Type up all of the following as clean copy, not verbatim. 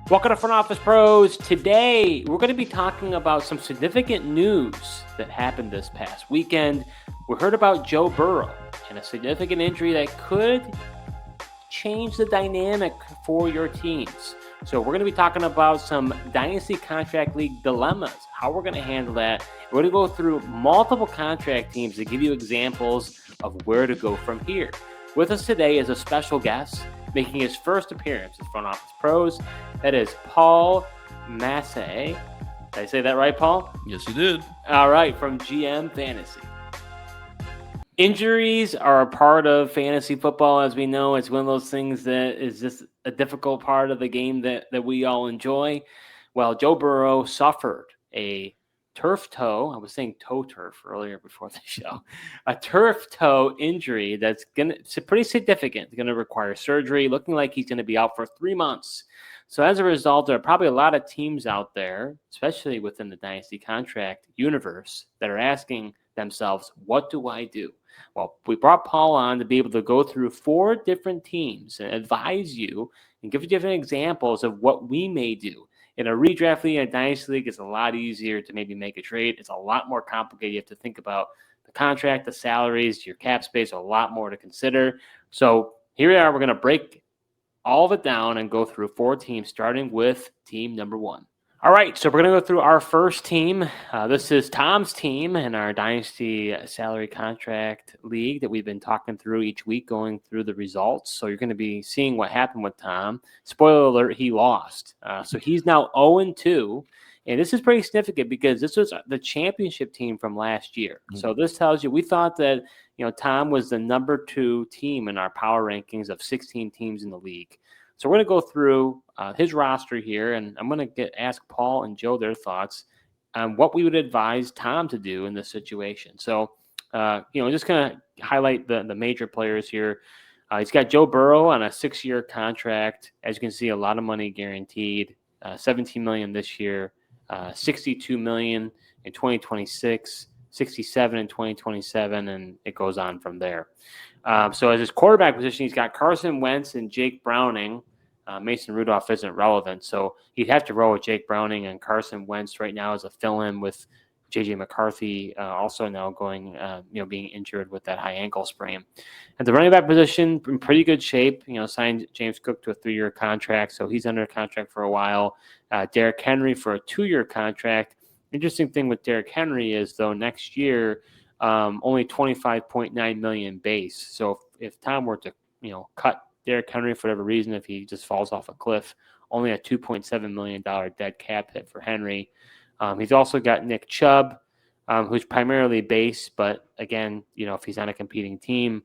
Welcome to Front Office Pros. Today, we're going to be talking about some significant news that happened this past weekend. We heard about Joe Burrow and a significant injury that could change the dynamic for your teams. So we're going to be talking about some Dynasty Contract League dilemmas, how we're going to handle that. We're going to go through multiple contract teams to give you examples of where to go from here. With us today is a special guest making his first appearance at Front Office Pros. That is Paul Masse. Did I say that right, Paul? Yes, you did. All right, from GM Fantasy. Injuries are a part of fantasy football, as we know. It's one of those things that is just a difficult part of the game that we all enjoy. Well, Joe Burrow suffered a turf toe. I was saying toe turf earlier before the show. A turf toe injury that's pretty significant. It's going to require surgery, looking like he's going to be out for 3 months. So as a result, there are probably a lot of teams out there, especially within the Dynasty contract universe, that are asking themselves, what do I do? Well, we brought Paul on to be able to go through 4 different teams and advise you and give you different examples of what we may do. In a redraft league and a dynasty league, it's a lot easier to maybe make a trade. It's a lot more complicated. You have to think about the contract, the salaries, your cap space, a lot more to consider. So here we are. We're going to break all of it down and go through 4 teams, starting with team number 1. All right, so we're going to go through our first team. This is Tom's team in our Dynasty Salary Contract League that we've been talking through each week, going through the results. So you're going to be seeing what happened with Tom. Spoiler alert, he lost. So he's now 0-2. And this is pretty significant because this was the championship team from last year. Mm-hmm. So this tells you, we thought that, Tom was the number 2 team in our power rankings of 16 teams in the league. So we're going to go through his roster here, and I'm going to ask Paul and Joe their thoughts on what we would advise Tom to do in this situation. So, just going to highlight the major players here. He's got Joe Burrow on a 6-year contract. As you can see, a lot of money guaranteed, $17 million this year, $62 million in 2026, $67 million in 2027, and it goes on from there. So as his quarterback position, he's got Carson Wentz and Jake Browning. Mason Rudolph isn't relevant, so he'd have to roll with Jake Browning and Carson Wentz right now as a fill-in with J.J. McCarthy also now going, being injured with that high ankle sprain. At the running back position, in pretty good shape. Signed James Cook to a 3-year contract, so he's under contract for a while. Derrick Henry for a 2-year contract. Interesting thing with Derrick Henry is, though, next year only $25.9 million base. So if Tom were to, cut Derrick Henry for whatever reason, if he just falls off a cliff, only a $2.7 million dead cap hit for Henry. He's also got Nick Chubb, who's primarily base, but again, if he's on a competing team,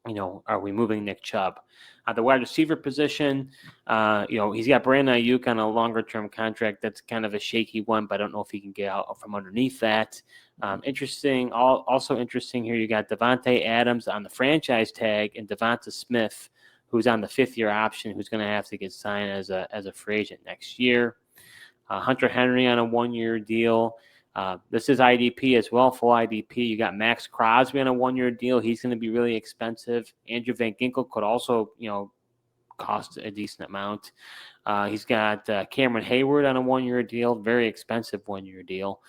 are we moving Nick Chubb? At the wide receiver position, he's got Brandon Ayuk on a longer-term contract. That's kind of a shaky one, but I don't know if he can get out from underneath that. Interesting. Also interesting here, you got Devontae Adams on the franchise tag and Devonta Smith, who's on the 5th-year option, who's going to have to get signed as a free agent next year. Hunter Henry on a 1-year deal. This is IDP as well, full IDP. You got Max Crosby on a 1-year deal. He's going to be really expensive. Andrew Van Ginkel could also, cost a decent amount. He's got Cameron Hayward on a 1-year deal, very expensive 1-year deal.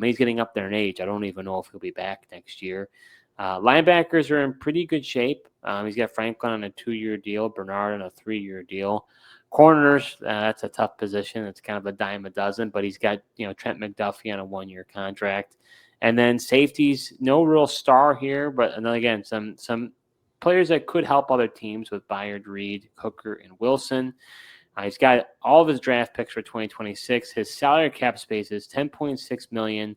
He's getting up there in age. I don't even know if he'll be back next year. Linebackers are in pretty good shape. He's got Franklin on a 2-year deal, Bernard on a 3-year deal. Corners, that's a tough position. It's kind of a dime a dozen, but he's got, Trent McDuffie on a 1-year contract. And then safeties, no real star here, but then again, some players that could help other teams with Byard, Reed, Hooker, and Wilson. He's got all of his draft picks for 2026. His salary cap space is $10.6 million.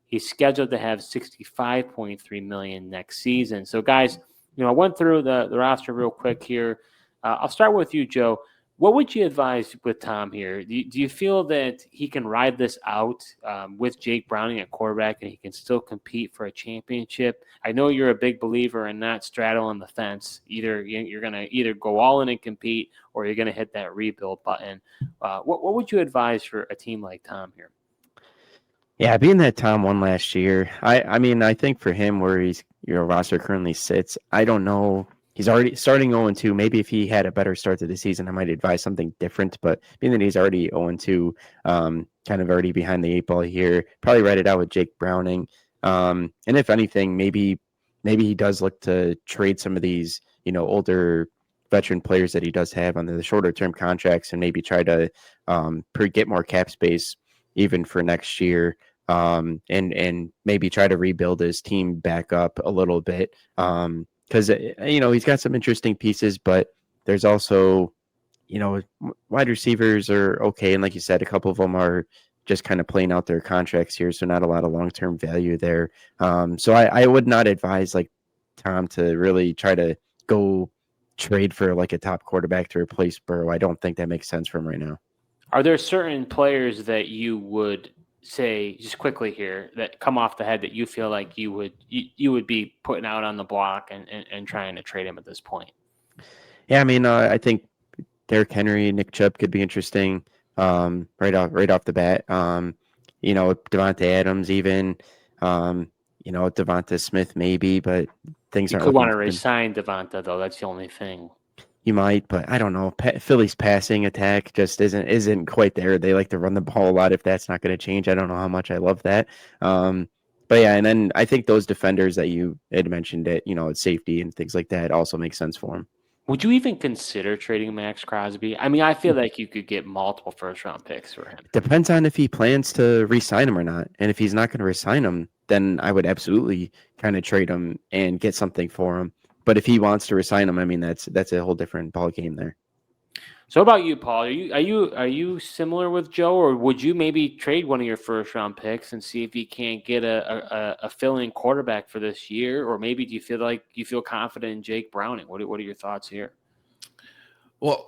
He's scheduled to have $65.3 million next season. So, guys, I went through the roster real quick here. I'll start with you, Joe. What would you advise with Tom here? Do you feel that he can ride this out with Jake Browning at quarterback and he can still compete for a championship? I know you're a big believer in not straddling the fence. You're going to go all in and compete, or you're going to hit that rebuild button. What would you advise for a team like Tom here? Yeah, being that Tom won last year, I mean, I think for him where your roster currently sits, I don't know he's already starting 0-2. Maybe if he had a better start to the season, I might advise something different. But being that he's already 0-2, kind of already behind the 8 ball here, probably write it out with Jake Browning. And if anything, maybe he does look to trade some of these, older veteran players that he does have on the shorter term contracts, and maybe try to get more cap space even for next year. And maybe try to rebuild his team back up a little bit. Because he's got some interesting pieces, but there's also, wide receivers are okay, and like you said, a couple of them are just kind of playing out their contracts here, so not a lot of long-term value there. So I would not advise like Tom to really try to go trade for like a top quarterback to replace Burrow. I don't think that makes sense for him right now. Are there certain players that you would say, just quickly here, that come off the head that you feel like you would be putting out on the block and trying to trade him at this point? Yeah, I mean, I think Derrick Henry, Nick Chubb could be interesting right off the bat. Devontae Adams even, Devonta Smith maybe, but things You aren't could looking want to good. resign Devonta, though. That's the only thing. You might, but I don't know. Philly's passing attack just isn't quite there. They like to run the ball a lot. If that's not going to change, I don't know how much I love that. But yeah, and then I think those defenders that you had mentioned at safety and things like that also make sense for him. Would you even consider trading Max Crosby? I mean, I feel like you could get multiple first-round picks for him. Depends on if he plans to re-sign him or not. And if he's not going to re-sign him, then I would absolutely kind of trade him and get something for him. But if he wants to resign him, I mean that's a whole different ball game there. So about you, Paul? Are you similar with Joe, or would you maybe trade one of your first-round picks and see if you can't get a fill-in quarterback for this year, or maybe do you feel confident in Jake Browning? What are your thoughts here? Well,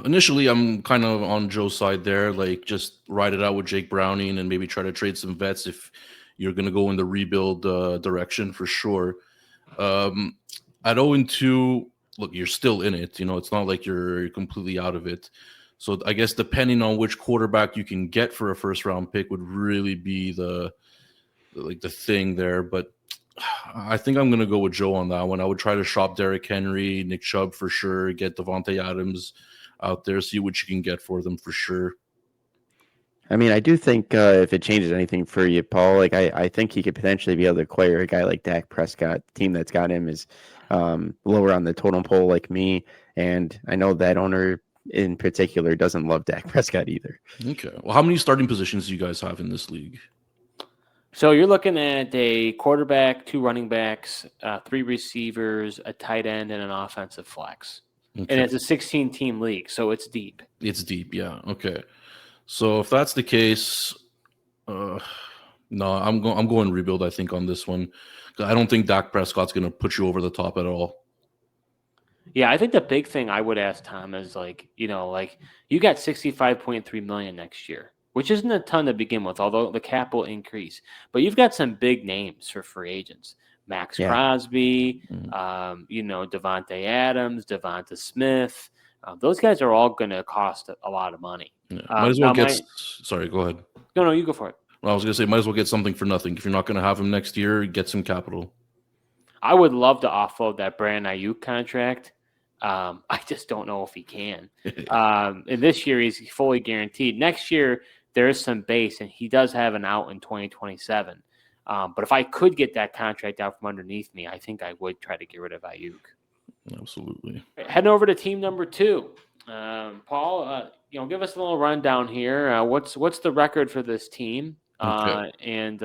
initially, I'm kind of on Joe's side there. Like, just ride it out with Jake Browning and maybe try to trade some vets if you're going to go in the rebuild direction for sure. At 0-2, look, you're still in it. It's not like you're completely out of it. So I guess depending on which quarterback you can get for a first-round pick would really be the thing there. But I think I'm going to go with Joe on that one. I would try to shop Derrick Henry, Nick Chubb for sure, get Devontae Adams out there, see what you can get for them for sure. I mean, I do think if it changes anything for you, Paul, like I think he could potentially be able to acquire a guy like Dak Prescott. The team that's got him is lower on the totem pole like me, and I know that owner in particular doesn't love Dak Prescott either. Okay. Well, how many starting positions do you guys have in this league? So you're looking at a quarterback, 2 running backs, 3 receivers, a tight end, and an offensive flex. Okay. And it's a 16-team league, so it's deep. It's deep, yeah. Okay. So if that's the case, no, I'm going rebuild, I think, on this one. I don't think Dak Prescott's going to put you over the top at all. Yeah, I think the big thing I would ask Tom is you got $65.3 million next year, which isn't a ton to begin with, although the cap will increase. But you've got some big names for free agents. Max Crosby, Devontae Adams, Devonta Smith. Those guys are all going to cost a lot of money. Yeah. Might as well sorry, go ahead. No, you go for it. Well, I was going to say, might as well get something for nothing. If you're not going to have him next year, get some capital. I would love to offload that Brandon Ayuk contract. I just don't know if he can. And this year, he's fully guaranteed. Next year, there is some base, and he does have an out in 2027. But if I could get that contract out from underneath me, I think I would try to get rid of Ayuk. Absolutely. Heading over to team number 2. Paul, give us a little rundown here. What's the record for this team? Okay. And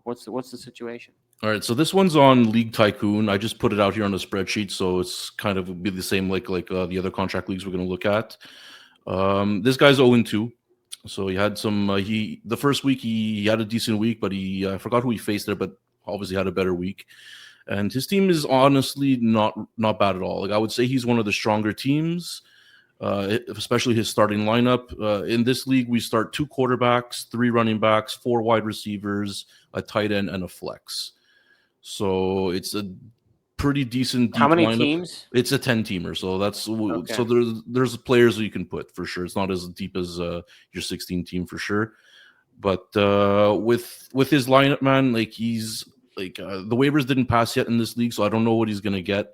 what's the situation? All right, so this one's on League Tycoon. I just put it out here on the spreadsheet, so it's kind of be the same like the other contract leagues we're going to look at. This guy's 0-2. So he had some. The first week he had a decent week, but I forgot who he faced there, but obviously had a better week. And his team is honestly not bad at all. Like I would say he's one of the stronger teams, especially his starting lineup. In this league, we start 2 quarterbacks, 3 running backs, 4 wide receivers, a tight end, and a flex. So it's a pretty decent deep How many lineup. teams? It's a 10-teamer, so that's okay. So there's players that you can put for sure. It's not as deep as your 16 team for sure, but with his lineup, man, like he's the waivers didn't pass yet in this league, so I don't know what he's gonna get.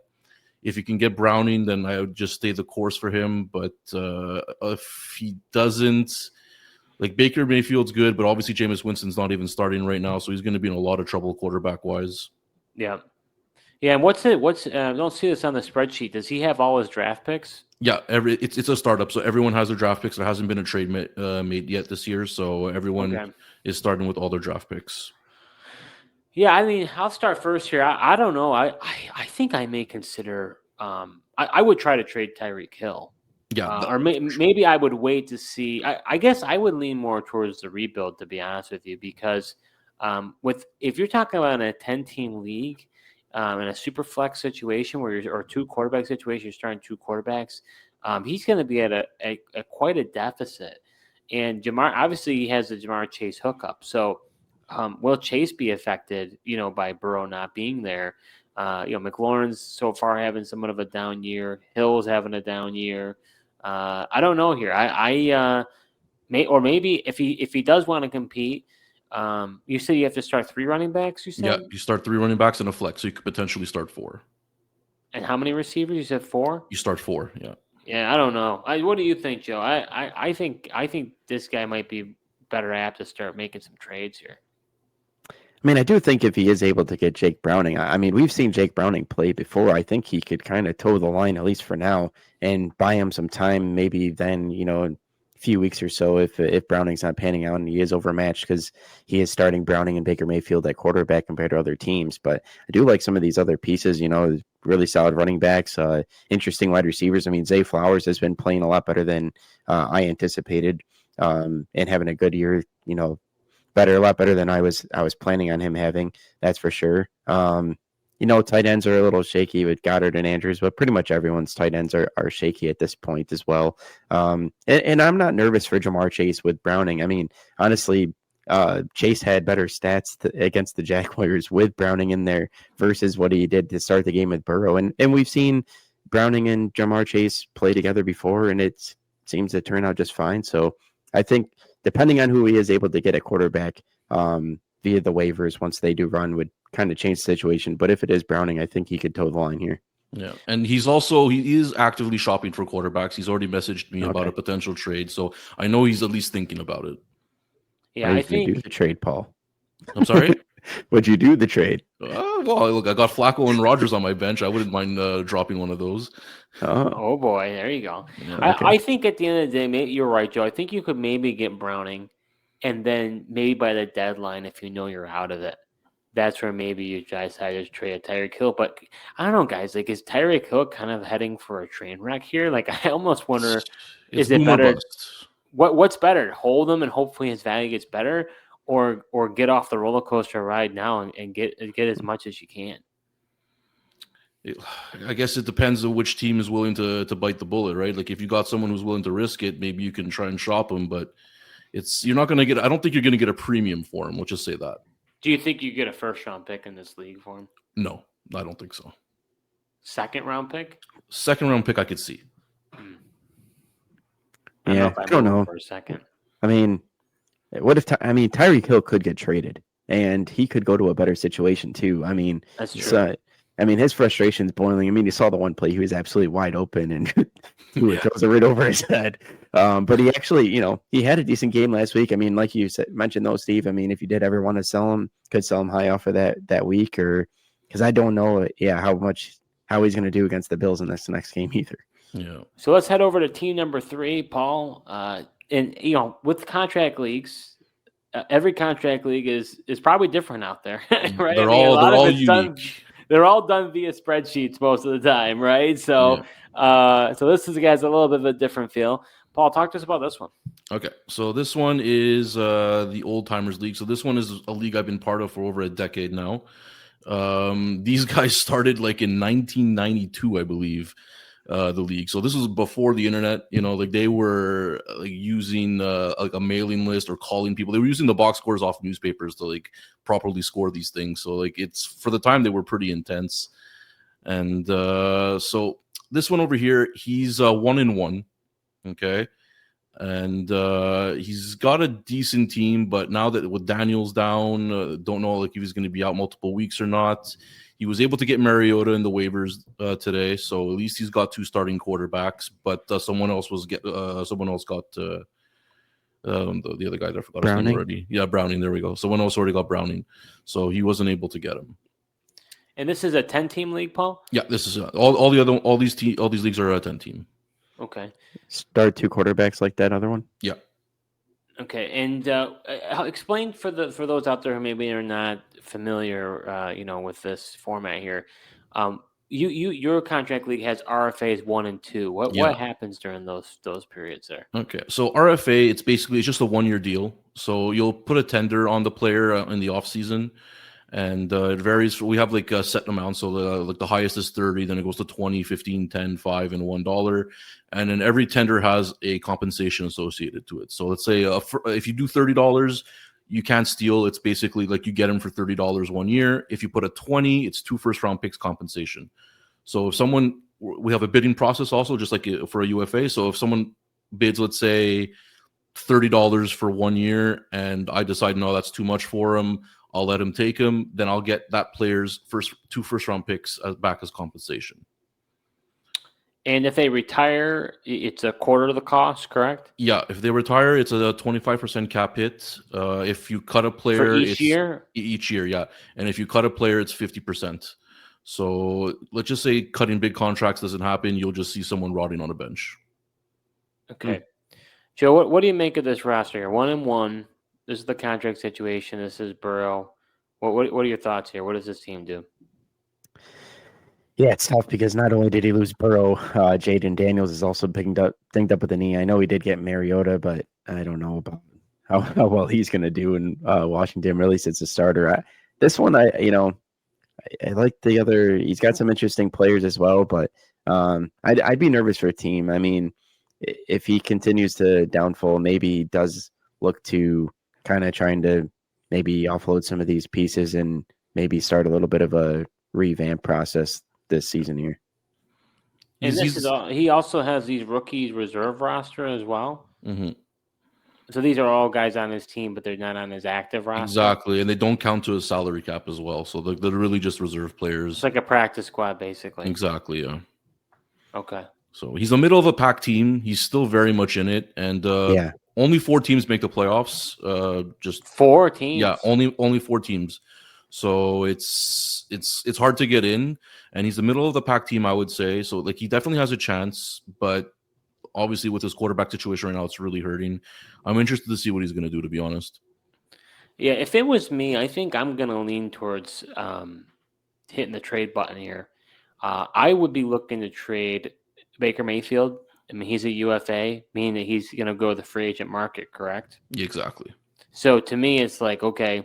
If you can get Browning, then I would just stay the course for him. But if he doesn't, like Baker Mayfield's good, but obviously Jameis Winston's not even starting right now, so he's going to be in a lot of trouble quarterback-wise. Yeah. Yeah, and what's I don't see this on the spreadsheet. Does he have all his draft picks? Yeah, it's a startup, so everyone has their draft picks. There hasn't been a trade made yet this year, so everyone is starting with all their draft picks. Yeah, I mean, I'll start first here. I don't know. I think I may consider. I would try to trade Tyreek Hill. Yeah, or maybe I would wait to see. I guess I would lean more towards the rebuild, to be honest with you, because if you're talking about a 10-team league in a super flex situation or two quarterback situation, you're starting two quarterbacks. He's going to be at a quite a deficit, and Jamar obviously he has the Jamar Chase hookup. So will Chase be affected? By Burrow not being there. McLaurin's so far having somewhat of a down year. Hill's having a down year. I don't know here. Maybe if he does want to compete, you said you have to start 3 running backs. You said yeah, you start 3 running backs and a flex, so you could potentially start 4. And how many receivers? You said 4. You start 4. Yeah. Yeah, I don't know. What do you think, Joe? I think this guy might be better apt to start making some trades here. I mean, I do think if he is able to get Jake Browning, I mean, we've seen Jake Browning play before. I think he could kind of toe the line, at least for now, and buy him some time. Maybe then, a few weeks or so, if Browning's not panning out and he is overmatched, because he is starting Browning and Baker Mayfield at quarterback compared to other teams. But I do like some of these other pieces, really solid running backs, interesting wide receivers. I mean, Zay Flowers has been playing a lot better than I anticipated, and having a good year, a lot better than I was planning on him having. That's for sure. Tight ends are a little shaky with Goddard and Andrews, but pretty much everyone's tight ends are shaky at this point as well. And I'm not nervous for Jamar Chase with Browning. I mean, honestly, Chase had better stats against the Jaguars with Browning in there versus what he did to start the game with Burrow. And we've seen Browning and Jamar Chase play together before, and it seems to turn out just fine. So I think depending on who he is able to get at quarterback via the waivers once they do run would kind of change the situation. But if it is Browning, I think he could toe the line here. Yeah, and he is actively shopping for quarterbacks. He's already messaged me about a potential trade, so I know he's at least thinking about it. Yeah, I think do the trade, Paul. I'm sorry. Would you do the trade? Well, look, I got Flacco and Rodgers on my bench. I wouldn't mind dropping one of those. Oh boy, there you go. Yeah, I think at the end of the day, you're right, Joe. I think you could maybe get Browning, and then maybe by the deadline, if you're out of it, that's where maybe you guys decide to trade Tyreek Hill. But I don't know, guys. Like, is Tyreek Hill kind of heading for a train wreck here? Like, I almost wonder, is it better? What's better? Hold him and hopefully his value gets better, or get off the roller coaster ride now and get as much as you can. I guess it depends on which team is willing to bite the bullet, right? Like if you got someone who's willing to risk it, maybe you can try and shop him, but you're not going to get. I don't think you're going to get a premium for him. We'll just say that. Do you think you get a first-round pick in this league for him? No, I don't think so. Second-round pick? Second-round pick, I could see. I don't know. For a second. I mean, what if Tyreek Hill could get traded and he could go to a better situation too. I mean, that's true. His frustration's boiling. I mean, you saw the one play; he was absolutely wide open and throws it right over his head. But he actually, he had a decent game last week. I mean, like you mentioned, though, Steve. I mean, if you did ever want to sell him, could sell him high off of that week, or because I don't know, how he's going to do against the Bills in this next game either. Yeah. So let's head over to team number 3, Paul. And with contract leagues, every contract league is probably different out there, right? They're all unique. They're all done via spreadsheets most of the time, right? So, so this is, guys, a little bit of a different feel. Paul, talk to us about this one. Okay, so this one is the Old Timers League. So this one is a league I've been part of for over a decade now. These guys started like in 1992, I believe. The league. So this was before the internet, like they were like using like a mailing list or calling people. They were using the box scores off newspapers to like properly score these things. So like it's, for the time, they were pretty intense. And so this one over here, he's 1-1. Okay. And he's got a decent team, but now that with Daniels down, don't know like if he's going to be out multiple weeks or not. He was able to get Mariota in the waivers today, so at least he's got 2 starting quarterbacks. But someone else got the other guy that I forgot his name already. Yeah, Browning. There we go. Someone else already got Browning, so he wasn't able to get him. And this is a 10-team league, Paul? Yeah, this is all these leagues are a 10-team. Okay. Start 2 quarterbacks like that other one. Yeah. Okay, and explain for those out there who maybe are not familiar, with this format here. Your contract league has RFAs 1 and 2. What happens during those periods there? Okay, so RFA, it's just a 1-year deal. So you'll put a tender on the player in the off season, and it varies. We have like a set amount. So the highest is 30, then it goes to 20, 15, 10, 5, and $1. And then every tender has a compensation associated to it. So let's say if you do $30, you can't steal. It's basically like you get them for $30 1 year. If you put a 20, it's 2 first-round picks compensation. So if we have a bidding process also, just like for a UFA. So if someone bids, let's say $30 for 1 year, and I decide, no, that's too much for him, I'll let him take him, then I'll get that player's 2 first-round picks back as compensation. And if they retire, it's a quarter of the cost, correct? Yeah, if they retire, it's a 25% cap hit. If you cut a player, for each year? Each year, yeah. And if you cut a player, it's 50%. So let's just say cutting big contracts doesn't happen. You'll just see someone rotting on a bench. Okay. Joe, what do you make of this roster here? 1-1. This is the contract situation. This is Burrow. What are your thoughts here? What does this team do? Yeah, it's tough because not only did he lose Burrow, Jaden Daniels is also dinged up with a knee. I know he did get Mariota, but I don't know about how well he's going to do in Washington, really, since a starter. This one, I like the other. He's got some interesting players as well, but I'd be nervous for a team. I mean, if he continues to downfall, maybe he does look to kind of trying to maybe offload some of these pieces and maybe start a little bit of a revamp process this season here. And he also has these rookies reserve roster as well. Mm-hmm. So these are all guys on his team, but they're not on his active roster. Exactly, and they don't count to his salary cap as well. So they're really just reserve players. It's like a practice squad, basically. Exactly, yeah. Okay. So he's the middle of a pack team. He's still very much in it, and only 4 teams make the playoffs. Just 4 teams. Yeah, only 4 teams. So it's hard to get in, and he's the middle of the pack team, I would say. So like he definitely has a chance, but obviously with his quarterback situation right now, it's really hurting. I'm interested to see what he's going to do, to be honest. Yeah, if it was me, I think I'm going to lean towards hitting the trade button here. I would be looking to trade Baker Mayfield. I mean, he's a UFA, meaning that he's going to go to the free agent market, correct? Exactly. So to me, it's like, okay,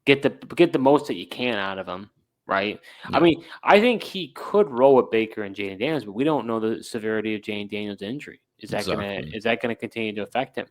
get the most that you can out of him, right? Yeah. I mean, I think he could roll with Baker and Jaden Daniels, but we don't know the severity of Jaden Daniels' injury. Is that going to continue to affect him?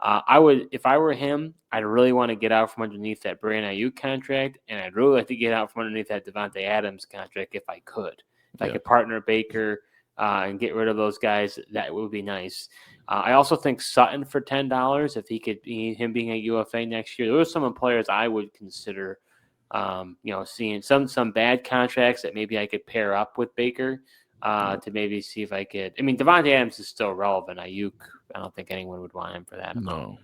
If I were him, I'd really want to get out from underneath that Brandon Ayuk contract, and I'd really like to get out from underneath that Devontae Adams contract if I could. If I could partner Baker and get rid of those guys, that would be nice. I also think Sutton for $10, if he could be him being a UFA next year. Those are some players I would consider, seeing some bad contracts that maybe I could pair up with Baker to maybe see if I could. I mean, Devontae Adams is still relevant. Ayuk, I don't think anyone would want him for that. No.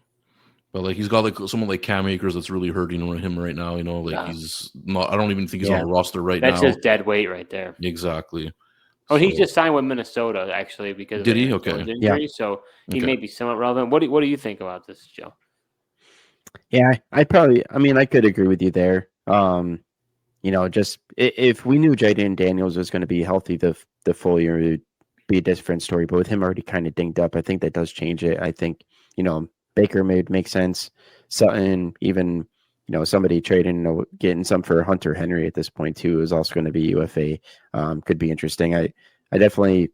But like he's got like someone like Cam Akers that's really hurting him right now. He's not. I don't even think he's on the roster right now. That's just dead weight right there. Exactly. Oh, he just signed with Minnesota actually because did he? Okay. Injury, so he may be somewhat relevant. What do you think about this, Joe? Yeah, I could agree with you there. Just if we knew Jaden Daniels was going to be healthy the full year, it would be a different story. But with him already kind of dinged up, I think that does change it. I think Baker made make sense. Sutton, even somebody trading, getting some for Hunter Henry at this point too is also going to be UFA. Could be interesting. I definitely,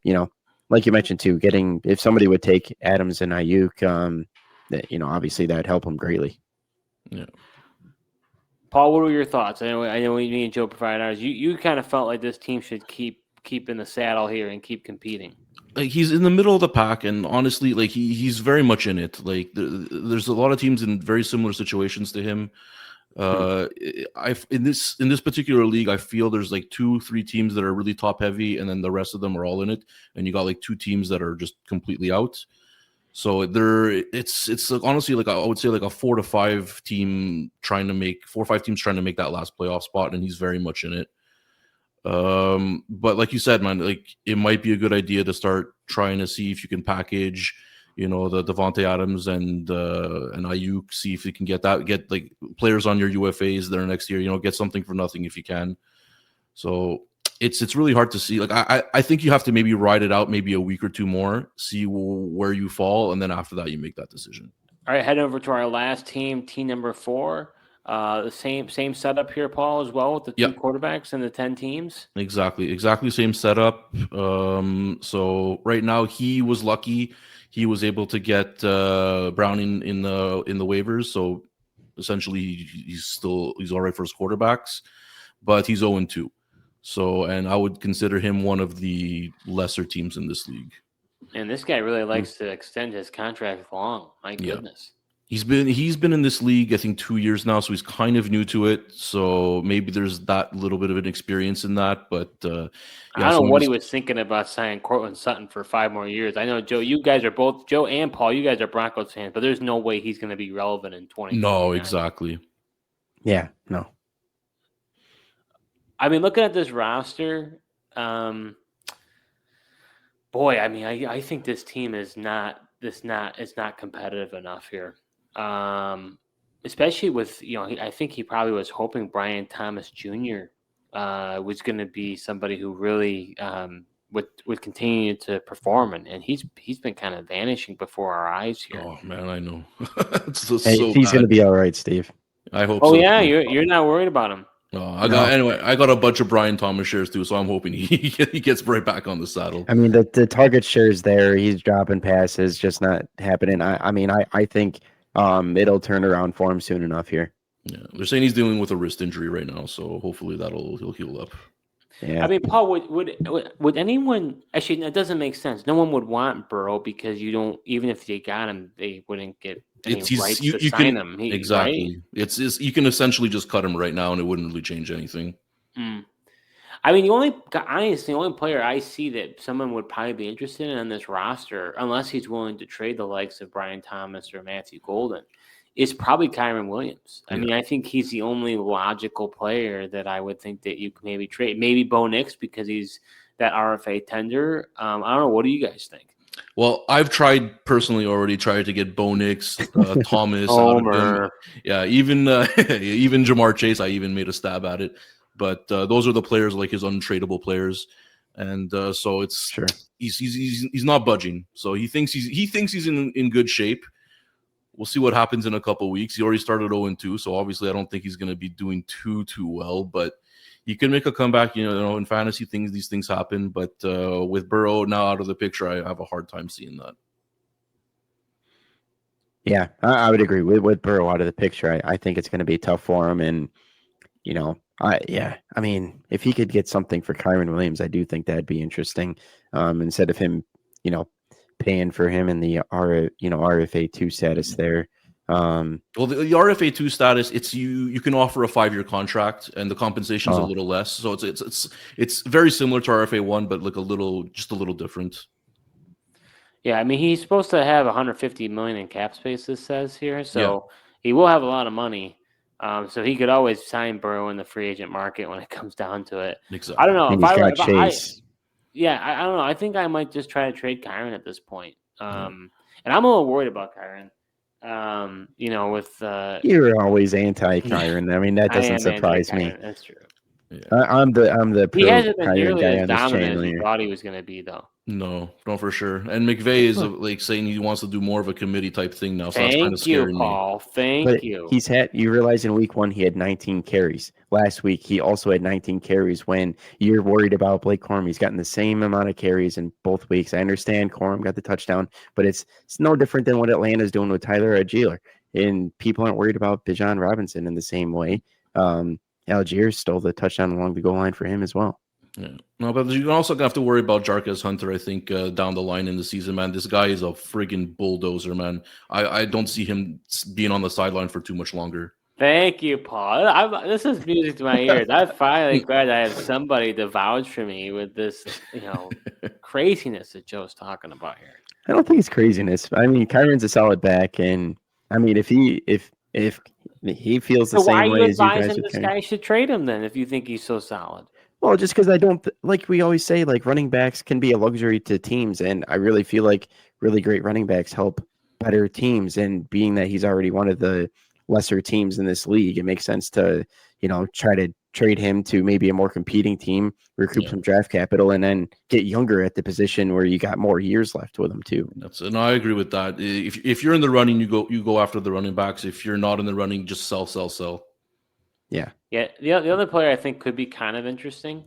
like you mentioned too, if somebody would take Adams and Ayuk, obviously that'd help him greatly. Yeah. Paul, what were your thoughts? I know me and Joe provided ours. You kind of felt like this team should keep in the saddle here and keep competing. Like he's in the middle of the pack, and honestly, like he's very much in it. Like there's a lot of teams in very similar situations to him In this particular league, I feel there's like 2-3 teams that are really top heavy, and then the rest of them are all in it, and you got like 2 teams that are just completely out. So it's like, honestly, like I would say like a 4 or 5 teams trying to make that last playoff spot, and he's very much in it. But like you said, man, like it might be a good idea to start trying to see if you can package, the Devontae Adams and Ayuk, see if you can get like players on your UFAs there next year, get something for nothing if you can. So it's really hard to see. Like I think you have to maybe ride it out maybe a week or 2 more, see where you fall, and then after that you make that decision. All right, head over to our last team number 4. The same setup here, Paul, as well, with the 2 quarterbacks and the 10 teams. Exactly same setup. So right now he was lucky. He was able to get Browning in the waivers. So essentially he's all right for his quarterbacks, but he's 0-2. So, and I would consider him one of the lesser teams in this league. And this guy really likes to extend his contract long. My goodness. He's been in this league, I think, 2 years now, so he's kind of new to it. So maybe there's that little bit of an experience in that. But I don't know what he was thinking about signing Cortland Sutton for 5 more years. I know, Joe, Joe and Paul, you guys are Broncos fans, but there's no way he's going to be relevant in 20. No, exactly. Yeah, no. I mean, looking at this roster, boy, I mean, I think this team is not competitive enough here. Especially with, I think he probably was hoping Brian Thomas Jr. Was going to be somebody who really would continue to perform, and he's been kind of vanishing before our eyes here. Oh man, I know. He's going to be all right, Steve. I hope. Oh so. Yeah, you're not worried about him. I got a bunch of Brian Thomas shares too, so I'm hoping he gets right back on the saddle. I mean, the target shares there, he's dropping passes, just not happening. I think it'll turn around for him soon enough here. Yeah, they're saying he's dealing with a wrist injury right now, so hopefully he'll heal up. Yeah. I mean, Paul, would anyone actually? That doesn't make sense. No one would want Burrow because even if they got him, they wouldn't get any rights to sign him. Exactly. Right? It's you can essentially just cut him right now, and it wouldn't really change anything. I mean, the only player I see that someone would probably be interested in on this roster, unless he's willing to trade the likes of Brian Thomas or Matthew Golden, is probably Kyren Williams. I mean, I think he's the only logical player that I would think that you could maybe trade. Maybe Bo Nix because he's that RFA tender. I don't know. What do you guys think? Well, I've personally tried to get Bo Nix, Thomas. Homer. Yeah, even Jamar Chase, I even made a stab at it. But those are the players, like his untradeable players. And so it's sure he's not budging. So he thinks he's in good shape. We'll see what happens in a couple of weeks. He already started 0-2, so obviously I don't think he's going to be doing too well. But he can make a comeback. In fantasy these things happen. But with Burrow now out of the picture, I have a hard time seeing that. Yeah, I would agree with Burrow out of the picture. I think it's going to be tough for him, and I mean, if he could get something for Kyren Williams, I do think that'd be interesting. Instead of him, paying for him in the RFA2 status there. Well, the RFA2 status, it's you can offer a 5-year contract, and the compensation is a little less. So it's very similar to RFA1, but like a little different. Yeah, I mean, he's supposed to have $150 million in cap space. This says here, so he will have a lot of money. So he could always sign Burrow in the free agent market when it comes down to it. Exactly. I don't know. And he's got Chase. I don't know. I think I might just try to trade Kyren at this point. And I'm a little worried about Kyren. You're always anti-Kyren. I mean, that doesn't surprise me. That's true. Yeah. I'm the pro he hasn't been Kyren nearly guy as on this dominant channel as he here. thought he was going to be, though. No, for sure. And McVay is like saying he wants to do more of a committee type thing now. So that's kind of scaring Paul. me. Thank you. You realize in week 1 he had 19 carries. Last week he also had 19 carries. When you're worried about Blake Corum, he's gotten the same amount of carries in both weeks. I understand Corum got the touchdown, but it's no different than what Atlanta's doing with Tyler Algier. And people aren't worried about Bijan Robinson in the same way. Algier stole the touchdown along the goal line for him as well. Yeah. No, but you also have to worry about Jarquez Hunter, I think, down the line in the season, man. This guy is a friggin' bulldozer, man. I don't see him being on the sideline for too much longer. Thank you, Paul. This is music to my ears. I'm finally glad I have somebody to vouch for me with this, craziness that Joe's talking about here. I don't think it's craziness. I mean, Kyron's a solid back, and I mean, if he feels the So why are same you way as you advising guys with this Kyron, guy should trade him then if you think he's so solid? well, just because I don't like we always say, like running backs can be a luxury to teams, and I really feel like really great running backs help better teams. And being that he's already one of the lesser teams in this league, it makes sense to try to trade him to maybe a more competing team, recoup some draft capital, and then get younger at the position where you got more years left with him too. And I agree with that. If you're in the running, you go after the running backs. If you're not in the running, just sell. Yeah. Yeah. The other player I think could be kind of interesting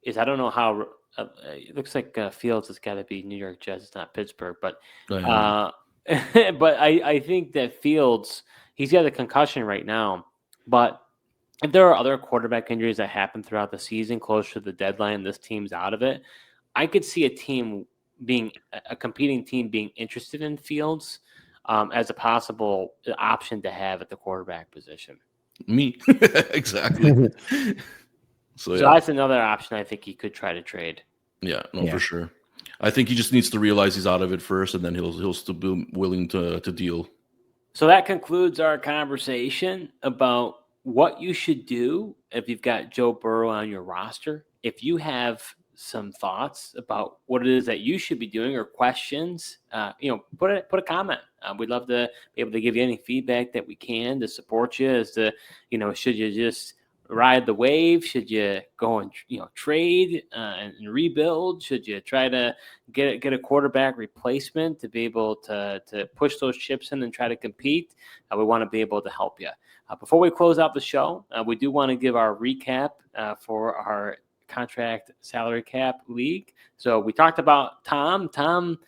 is I don't know how it looks like Fields has got to be New York Jets. It's not Pittsburgh, but but I think that Fields, he's got a concussion right now, but if there are other quarterback injuries that happen throughout the season, close to the deadline, this team's out of it, I could see a competing team being interested in Fields as a possible option to have at the quarterback position. Me. Exactly. So that's another option I think he could try to trade. Yeah, for sure. I think he just needs to realize he's out of it first, and then he'll still be willing to deal. So that concludes our conversation about what you should do if you've got Joe Burrow on your roster. If you have some thoughts about what it is that you should be doing or questions, put a comment. We'd love to be able to give you any feedback that we can to support you as to, should you just ride the wave? Should you go and trade and rebuild? Should you try to get a quarterback replacement to be able to push those chips in and try to compete? We want to be able to help you. Before we close out the show, we do want to give our recap for our contract salary cap league. So we talked about Tom. Tom,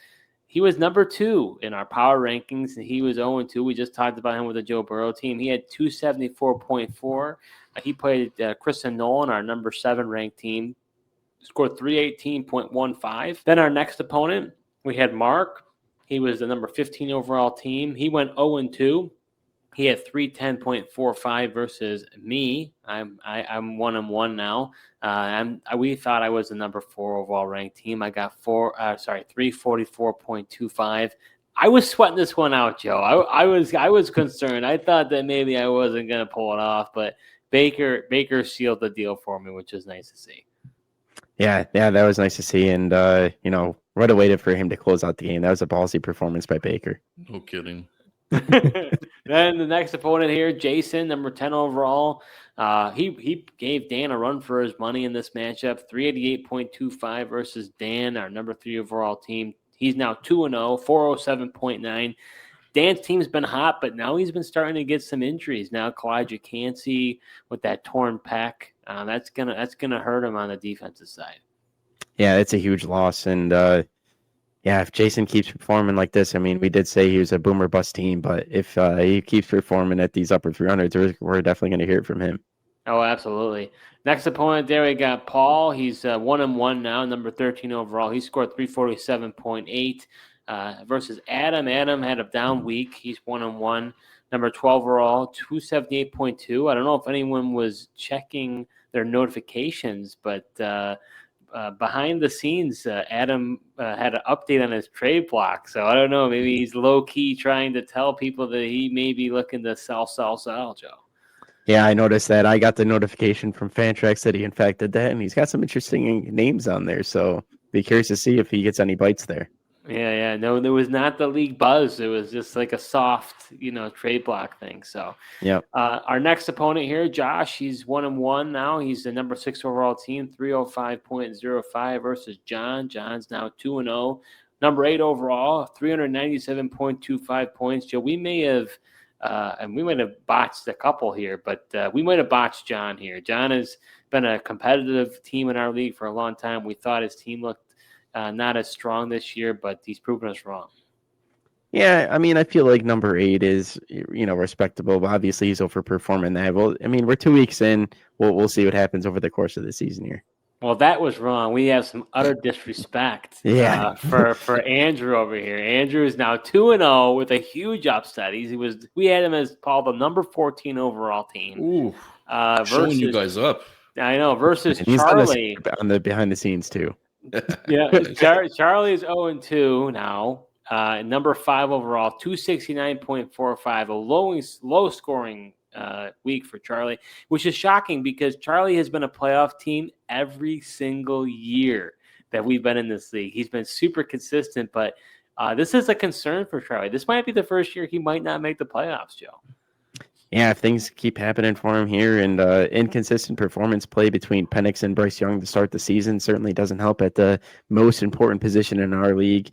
he was number 2 in our power rankings, and he was 0-2. We just talked about him with the Joe Burrow team. He had 274.4. He played Chris Nolan, our number 7 ranked team, scored 318.15. Then our next opponent, we had Mark. He was the number 15 overall team. He went 0-2. He had 310.45 versus me. I'm 1-1 now. We thought I was the number 4 overall ranked team. I got 344.25. I was sweating this one out, Joe. I was concerned. I thought that maybe I wasn't going to pull it off, but Baker sealed the deal for me, which is nice to see. Yeah, that was nice to see, and right away for him to close out the game. That was a ballsy performance by Baker. No kidding. Then the next opponent here, Jason, number 10 overall. He gave Dan a run for his money in this matchup. 388.25 versus Dan, our number 3 overall team. He's now 2-0, 407.9. Dan's team's been hot, but now he's been starting to get some injuries. Now Kalijah Cansey with that torn pec, that's gonna hurt him on the defensive side. Yeah, it's a huge loss, and if Jason keeps performing like this, I mean, we did say he was a boomer bust team, but if he keeps performing at these upper 300s, we're definitely going to hear it from him. Oh, absolutely. Next opponent there, we got Paul. He's 1-1 now, number 13 overall. He scored 347.8 versus Adam. Adam had a down week. He's 1-1, number 12 overall, 278.2. I don't know if anyone was checking their notifications, but behind the scenes, Adam had an update on his trade block. So I don't know. Maybe he's low-key trying to tell people that he may be looking to sell, Joe. Yeah, I noticed that. I got the notification from Fantrax that he in fact did that, and he's got some interesting names on there. So be curious to see if he gets any bites there. Yeah. No, there was not the league buzz. It was just like a soft, trade block thing. So yeah. Our next opponent here, Josh, he's 1-1 now. He's the number 6 overall team, 305.05 versus John. John's now 2-0, number 8 overall, 397.25 points. Joe, we may have botched a couple here, but we might have botched John here. John has been a competitive team in our league for a long time. We thought his team looked not as strong this year, but he's proven us wrong. Yeah, I mean, I feel like number 8 is, respectable, but obviously he's overperforming that. Well, I mean, we're 2 weeks in. We'll see what happens over the course of the season here. Well, that was wrong. We have some utter disrespect for Andrew over here. Andrew is now 2-0 with a huge upset. We had him as Paul, the number 14 overall team. Ooh, showing you guys up. I know, versus and he's Charlie. on the behind the scenes too. Yeah, Charlie's 0-2 now. Number 5 overall, 269.45, a low scoring week for Charlie, which is shocking because Charlie has been a playoff team every single year that we've been in this league. He's been super consistent, but this is a concern for Charlie. This might be the first year he might not make the playoffs, Joe. Yeah, if things keep happening for him here, and inconsistent performance play between Penix and Bryce Young to start the season certainly doesn't help at the most important position in our league.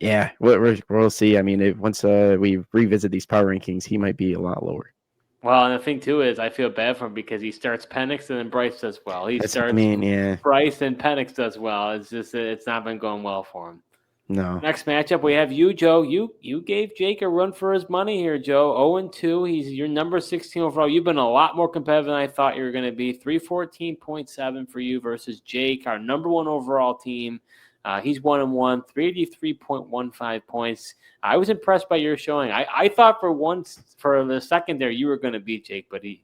Yeah, we'll see. I mean, once we revisit these power rankings, he might be a lot lower. Well, and the thing too is, I feel bad for him because he starts Penix and then Bryce does well. Bryce and Penix does well. It's just it's not been going well for him. No. Next matchup, we have you, Joe. You gave Jake a run for his money here, Joe. 0-2. He's your number 16 overall. You've been a lot more competitive than I thought you were going to be. 314.7 for you versus Jake, our number 1 overall team. He's 1-1, 383.15 points. I was impressed by your showing. I thought for the second there you were going to beat Jake, but he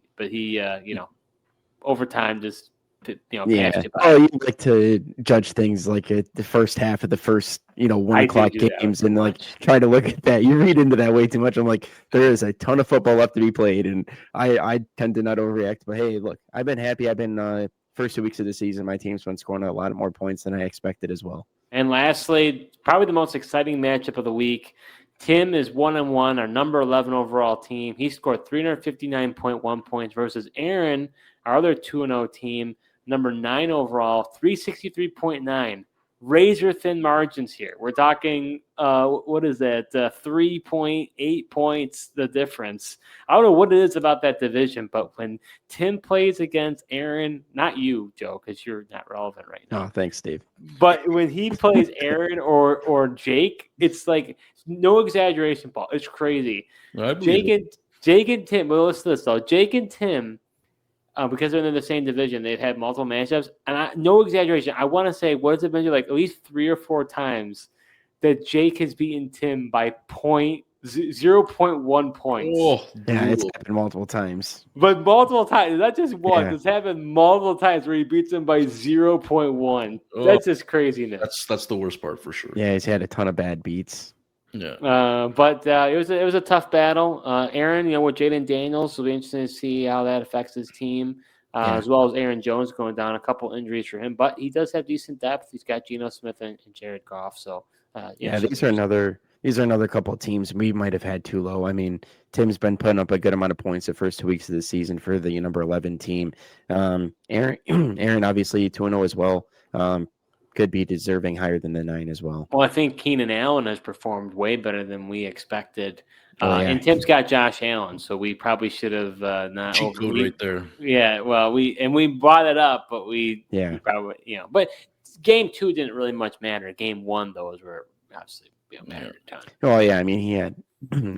overtime just passed you by. Oh, you like to judge things like the first half of the first 1 o'clock games and like try to look at that. You read into that way too much. I'm like, there is a ton of football left to be played, and I tend to not overreact. But hey, look, I've been happy. I've been first 2 weeks of the season, my team's been scoring a lot more points than I expected as well. And lastly, probably the most exciting matchup of the week. Tim is 1-1, our number 11 overall team. He scored 359.1 points versus Aaron, our other 2-0 team, number 9 overall, 363.9. Razor thin margins here. We're talking, what is that? 3.8 points, the difference. I don't know what it is about that division, but when Tim plays against Aaron, not you, Joe, because you're not relevant right now. Oh, thanks, Steve. But when he plays Aaron or Jake, it's like no exaggeration, Paul. It's crazy. Jake and Tim. Well, listen to this though. Jake and Tim. Because they're in the same division, they've had multiple matchups. And no exaggeration, I want to say, what has it been like at least 3 or 4 times that Jake has beaten Tim by 0.1 points. Oh, yeah, it's happened multiple times. But multiple times. Not just once. Yeah. It's happened multiple times where he beats him by 0.1. Oh, that's just craziness. That's the worst part for sure. Yeah, he's had a ton of bad beats. Yeah, but it was a tough battle. Aaron, with Jaden Daniels, it'll be interesting to see how that affects his team, as well as Aaron Jones going down. A couple injuries for him, but he does have decent depth. He's got Geno Smith and Jared Goff. So these are another couple of teams we might have had too low. I mean, Tim's been putting up a good amount of points the first 2 weeks of the season for the number 11 team. Aaron obviously 2-0 as well. Could be deserving higher than the 9 as well. Well, I think Keenan Allen has performed way better than we expected. And Tim's got Josh Allen, so we probably should have not. Cheat code right there. Yeah, well, we brought it up, but we probably But game 2 didn't really much matter. Game 1 though is where obviously mattered a ton. Oh yeah, I mean he had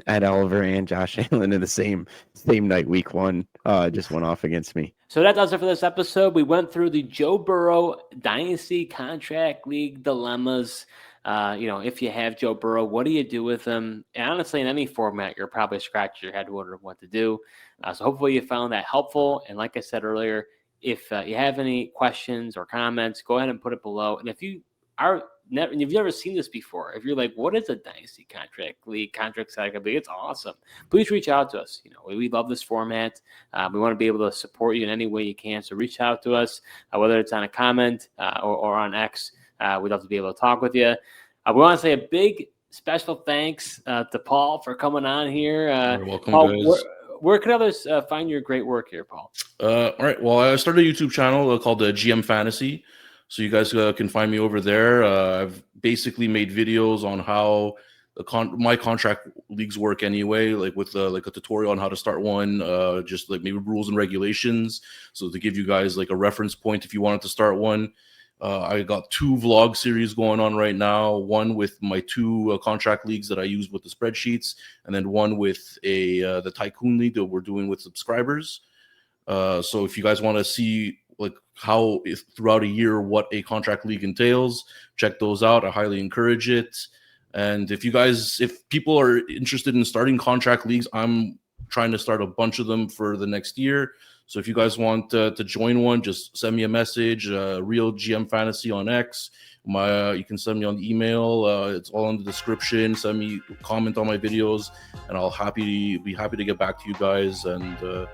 Ed Oliver and Josh Allen in the same night, week 1. Just went off against me. So that does it for this episode. We went through the Joe Burrow Dynasty Contract League dilemmas. If you have Joe Burrow, what do you do with him? And honestly, in any format, you're probably scratching your head wondering what to do. So hopefully you found that helpful. And like I said earlier, if you have any questions or comments, go ahead and put it below. And if you've never seen this before, if you're like, what is a Dynasty Contract League, Contract Salary Cap? It's awesome. Please reach out to us. We love this format. We want to be able to support you in any way you can. So reach out to us, whether it's on a comment or on X. We'd love to be able to talk with you. We want to say a big special thanks to Paul for coming on here. You're welcome, Paul, guys. Where can others find your great work here, Paul? All right. Well, I started a YouTube channel called GM Fantasy. So you guys can find me over there. I've basically made videos on how my contract leagues work anyway, like with like a tutorial on how to start one, just like maybe rules and regulations. So to give you guys like a reference point if you wanted to start one. I got 2 vlog series going on right now. One with my 2 contract leagues that I use with the spreadsheets, and then one with the Tycoon League that we're doing with subscribers. So if you guys want to see like how throughout a year what a contract league entails. Check those out. I highly encourage it. And if people are interested in starting contract leagues, I'm trying to start a bunch of them for the next year. So if you guys want to join one, just send me a message, Real GM Fantasy on X. You can send me on the email. It's all in the description. Send me a comment on my videos, and I'll be happy to get back to you guys. And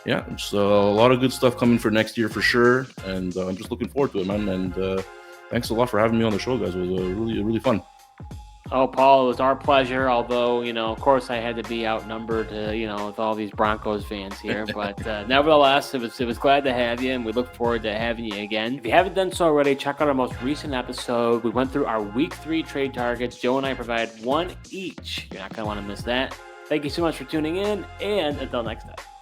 yeah, just a lot of good stuff coming for next year for sure. And I'm just looking forward to it, man. And thanks a lot for having me on the show, guys. It was really fun. Oh, Paul, it was our pleasure. Although, of course, I had to be outnumbered, with all these Broncos fans here. But nevertheless, it was glad to have you, and we look forward to having you again. If you haven't done so already, check out our most recent episode. We went through our Week 3 trade targets. Joe and I provide one each. You're not going to want to miss that. Thank you so much for tuning in, and until next time.